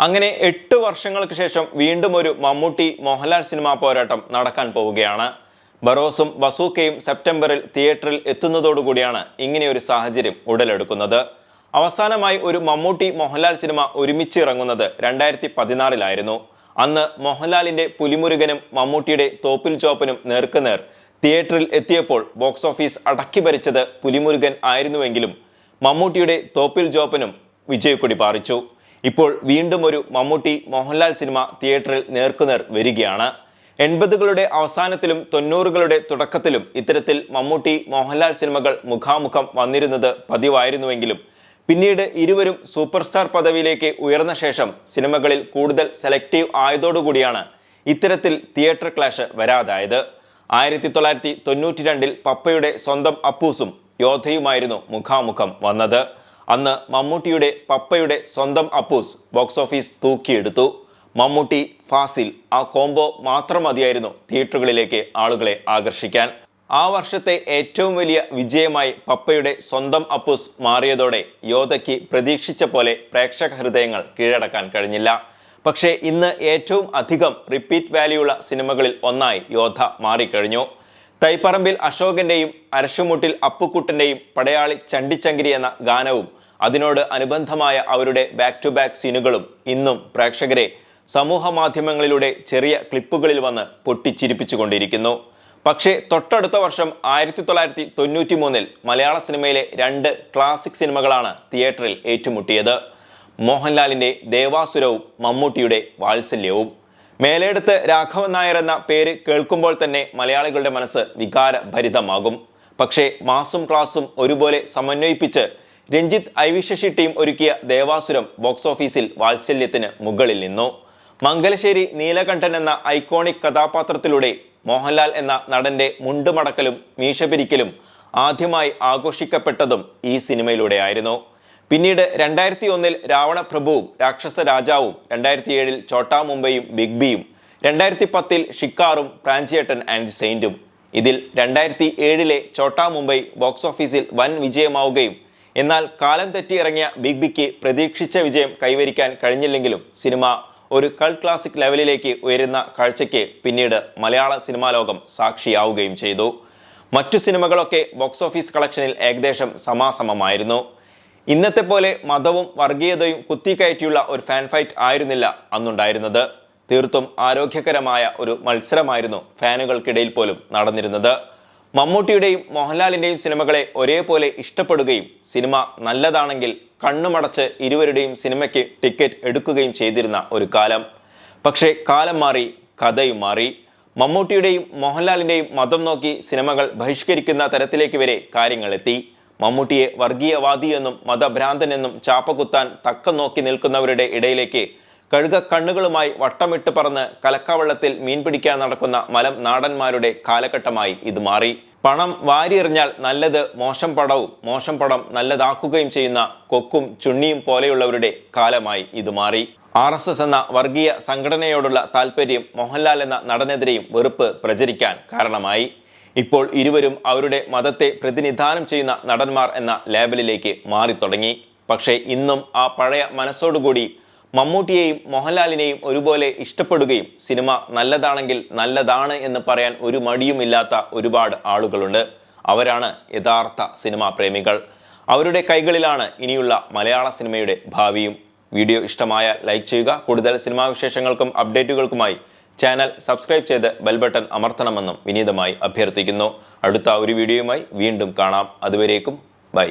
അങ്ങനെ 8 വർഷങ്ങൾക്ക് ശേഷം വീണ്ടും ഒരു മമ്മൂട്ടി മോഹൻലാൽ സിനിമാ പോരാട്ടം നടക്കാൻ പോവുകയാണ്. ബറോസും ബസൂക്കയും സെപ്റ്റംബറിൽ തിയേറ്ററിൽ എത്തുന്നതോടുകൂടിയാണ് ഇങ്ങനെയൊരു സാഹചര്യം ഉടലെടുക്കുന്നത്. അവസാനമായി ഒരു മമ്മൂട്ടി മോഹൻലാൽ സിനിമ ഒരുമിച്ച് ഇറങ്ങുന്നത് 2016-ലായിരുന്നു. അന്ന് മോഹൻലാലിന്റെ പുലിമുരുകനും മമ്മൂട്ടിയുടെ തോപ്പിൽ ജോപ്പനും നേർക്കുനേർ തിയേറ്ററിൽ എത്തിയപ്പോൾ ബോക്സ് ഓഫീസ് അടക്കി ഭരിച്ചത് പുലിമുരുകൻ ആയിരുന്നുവെങ്കിലും മമ്മൂട്ടിയുടെ തോപ്പിൽ ജോപ്പനും വിജയക്കൊടി പാറിച്ചു. ഇപ്പോൾ വീണ്ടും ഒരു മമ്മൂട്ടി മോഹൻലാൽ സിനിമ തിയേറ്ററിൽ നേർക്കുനേർ വരികയാണ്. 80കളുടെ അവസാനത്തിലും 90കളുടെ തുടക്കത്തിലും ഇത്തരത്തിൽ മമ്മൂട്ടി മോഹൻലാൽ സിനിമകൾ മുഖാമുഖം വന്നിരുന്നത് പതിവായിരുന്നുവെങ്കിലും പിന്നീട് ഇരുവരും സൂപ്പർ സ്റ്റാർ പദവിയിലേക്ക് ഉയർന്ന ശേഷം സിനിമകളിൽ കൂടുതൽ സെലക്റ്റീവ് ആയതോടുകൂടിയാണ് ഇത്തരത്തിൽ തിയേറ്റർ ക്ലാഷ് വരാതായത്. 1992-ൽ പപ്പയുടെ സ്വന്തം അപ്പൂസും യോധയുമായിരുന്നു മുഖാമുഖം വന്നത്. അന്ന് മമ്മൂട്ടിയുടെ പപ്പയുടെ സ്വന്തം അപ്പൂസ് ബോക്സ് ഓഫീസ് തൂക്കിയെടുത്തു. മമ്മൂട്ടി ഫാസിൽ ആ കോംബോ മാത്രം മതിയായിരുന്നു തിയേറ്ററുകളിലേക്ക് ആളുകളെ ആകർഷിക്കാൻ. ആ വർഷത്തെ ഏറ്റവും വലിയ വിജയമായി പപ്പയുടെ സ്വന്തം അപ്പൂസ് മാറിയതോടെ യോധയ്ക്ക് പ്രതീക്ഷിച്ച പോലെ പ്രേക്ഷക ഹൃദയങ്ങൾ കീഴടക്കാൻ കഴിഞ്ഞില്ല. പക്ഷേ ഇന്ന് ഏറ്റവും അധികം റിപ്പീറ്റ് വാല്യൂള്ള സിനിമകളിൽ ഒന്നായി യോധ മാറിക്കഴിഞ്ഞു. തൈപ്പറമ്പിൽ അശോകന്റെയും അരശുമുട്ടിൽ അപ്പുക്കുട്ടന്റെയും പടയാളി ചണ്ടിച്ചങ്കിരി എന്ന ഗാനവും അതിനോട് അനുബന്ധമായ അവരുടെ ബാക്ക് ടു ബാക്ക് സീനുകളും ഇന്നും പ്രേക്ഷകരെ സമൂഹ മാധ്യമങ്ങളിലൂടെ ചെറിയ ക്ലിപ്പുകളിൽ വന്ന് പൊട്ടിച്ചിരിപ്പിച്ചുകൊണ്ടിരിക്കുന്നു. പക്ഷേ തൊട്ടടുത്ത വർഷം 1993-ൽ മലയാള സിനിമയിലെ 2 ക്ലാസിക് സിനിമകളാണ് തിയേറ്ററിൽ ഏറ്റുമുട്ടിയത്. മോഹൻലാലിന്റെ ദേവാസുരവും മമ്മൂട്ടിയുടെ വാത്സല്യവും. മേലെടുത്ത് രാഘവൻ നായർ എന്ന പേര് കേൾക്കുമ്പോൾ തന്നെ മലയാളികളുടെ മനസ്സ് വികാരഭരിതമാകും. പക്ഷേ മാസും ക്ലാസും ഒരുപോലെ സമന്വയിപ്പിച്ച് രഞ്ജിത്ത് ഐവിശശി ടീം ഒരുക്കിയ ദേവാസുരം ബോക്സ് ഓഫീസിൽ വാത്സല്യത്തിന് മുകളിൽ നിന്നു. മംഗലശ്ശേരി നീലകണ്ഠൻ എന്ന ഐക്കോണിക് കഥാപാത്രത്തിലൂടെ മോഹൻലാൽ എന്ന നടന്റെ മുണ്ടുമടക്കലും മീശപിരിക്കലും ആദ്യമായി ആഘോഷിക്കപ്പെട്ടതും ഈ സിനിമയിലൂടെയായിരുന്നു. പിന്നീട് 2001-ൽ രാവണപ്രഭുവും രാക്ഷസ രാജാവും, 2007-ൽ ചോട്ടാ മുംബൈയും ബിഗ് ബിയും, 2010-ൽ ഷിക്കാറും പ്രാഞ്ചിയേട്ടൻ ആൻഡ് സെയിന്റും. ഇതിൽ 2007-ലെ ചോട്ടാ മുംബൈ ബോക്സ് ഓഫീസിൽ വൻ വിജയമാവുകയും എന്നാൽ കാലം തെറ്റി ഇറങ്ങിയ ബിഗ് ബിക്ക് പ്രതീക്ഷിച്ച വിജയം കൈവരിക്കാൻ കഴിഞ്ഞില്ലെങ്കിലും സിനിമ ഒരു കൾട്ട് ക്ലാസിക് ലെവലിലേക്ക് ഉയരുന്ന കാഴ്ചയ്ക്ക് പിന്നീട് മലയാള സിനിമാ ലോകം സാക്ഷിയാവുകയും ചെയ്തു. മറ്റു സിനിമകളൊക്കെ ബോക്സ് ഓഫീസ് കളക്ഷനിൽ ഏകദേശം സമാസമമായിരുന്നു. ഇന്നത്തെ പോലെ മതവും വർഗീയതയും കുത്തിക്കയറ്റിയുള്ള ഒരു ഫാൻ ഫൈറ്റ് ആയിരുന്നില്ല അന്നുണ്ടായിരുന്നത്. തീർത്തും ആരോഗ്യകരമായ ഒരു മത്സരമായിരുന്നു ഫാനുകൾക്കിടയിൽ പോലും നടന്നിരുന്നത്. മമ്മൂട്ടിയുടെയും മോഹൻലാലിന്റെയും സിനിമകളെ ഒരേപോലെ ഇഷ്ടപ്പെടുകയും സിനിമ നല്ലതാണെങ്കിൽ കണ്ണുമടച്ച് ഇരുവരുടെയും സിനിമയ്ക്ക് ടിക്കറ്റ് എടുക്കുകയും ചെയ്തിരുന്ന ഒരു കാലം. പക്ഷേ കാലം മാറി, കഥയും മാറി. മമ്മൂട്ടിയുടെയും മോഹൻലാലിന്റെയും മതം നോക്കി സിനിമകൾ ബഹിഷ്കരിക്കുന്ന തരത്തിലേക്ക് വരെ കാര്യങ്ങളെത്തി. മമ്മൂട്ടിയെ വർഗീയവാദിയെന്നും മതഭ്രാന്തനെന്നും ചാപ്പകുത്താൻ തക്കം നോക്കി നിൽക്കുന്നവരുടെ ഇടയിലേക്ക് കഴുക കണ്ണുകളുമായി വട്ടമിട്ട് പറന്ന് കലക്കാവെള്ളത്തിൽ മീൻ പിടിക്കാൻ നടക്കുന്ന മലം നാടന്മാരുടെ കാലഘട്ടമായി ഇത് മാറി. പണം വാരിയെറിഞ്ഞാൽ നല്ലത് മോശം പടവും മോശം പടം നല്ലതാക്കുകയും ചെയ്യുന്ന കൊക്കും ചുണ്ണിയും പോലെയുള്ളവരുടെ കാലമായി ഇത് മാറി. RSS എന്ന വർഗീയ സംഘടനയോടുള്ള താല്പര്യം മോഹൻലാൽ എന്ന നടനെതിരെയും വെറുപ്പ് പ്രചരിക്കാൻ കാരണമായി. ഇപ്പോൾ ഇരുവരും അവരുടെ മതത്തെ പ്രതിനിധാനം ചെയ്യുന്ന നടന്മാർ എന്ന ലേബലിലേക്ക് മാറിത്തുടങ്ങി. പക്ഷേ ഇന്നും ആ പഴയ മനസ്സോടുകൂടി മമ്മൂട്ടിയെയും മോഹൻലാലിനെയും ഒരുപോലെ ഇഷ്ടപ്പെടുകയും സിനിമ നല്ലതാണെങ്കിൽ നല്ലതാണ് എന്ന് പറയാൻ ഒരു മടിയുമില്ലാത്ത ഒരുപാട് ആളുകളുണ്ട്. അവരാണ് യഥാർത്ഥ സിനിമാ പ്രേമികൾ. അവരുടെ കൈകളിലാണ് ഇനിയുള്ള മലയാള സിനിമയുടെ ഭാവിയും. വീഡിയോ ഇഷ്ടമായ ലൈക്ക് ചെയ്യുക. കൂടുതൽ സിനിമാ വിശേഷങ്ങൾക്കും അപ്ഡേറ്റുകൾക്കുമായി ചാനൽ സബ്സ്ക്രൈബ് ചെയ്ത് ബെൽ ബട്ടൺ അമർത്തണമെന്നും വിനീതമായി അഭ്യർത്ഥിക്കുന്നു. അടുത്ത ഒരു വീഡിയോയുമായി വീണ്ടും കാണാം. അതുവരേക്കും ബൈ.